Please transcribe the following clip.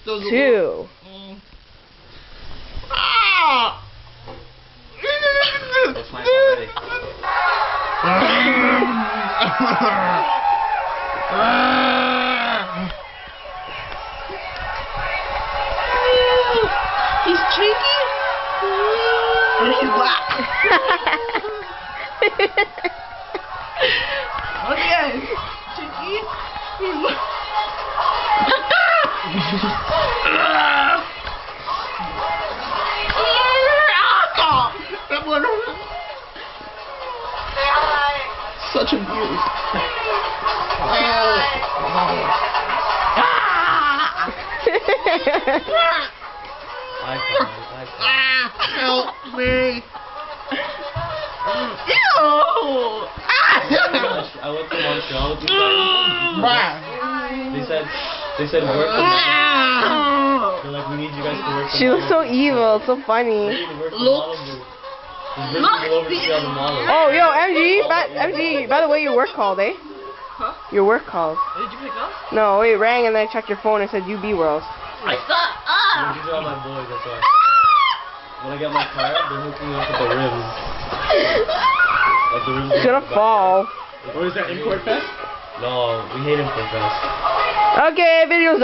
2. That's my already. He's cheeky. And he's black. Okay. Cheeky. He's black. Such abuse. Help me. Ew. I went to Montreal with you guys. They said work. They're like, we need you guys to work. She looks so evil. It's so funny. Oh, yo, MG, by the way, your work called, eh? Huh? Your work called. Did you pick up? No, it rang and then I checked your phone and it said UB World. I thought, These are all my boys, that's why. When I get my car, they're hooking me up with the rims. Like the rims. It's gonna fall. What is that, Import Fest? No, we hate Import Fest. Okay, video's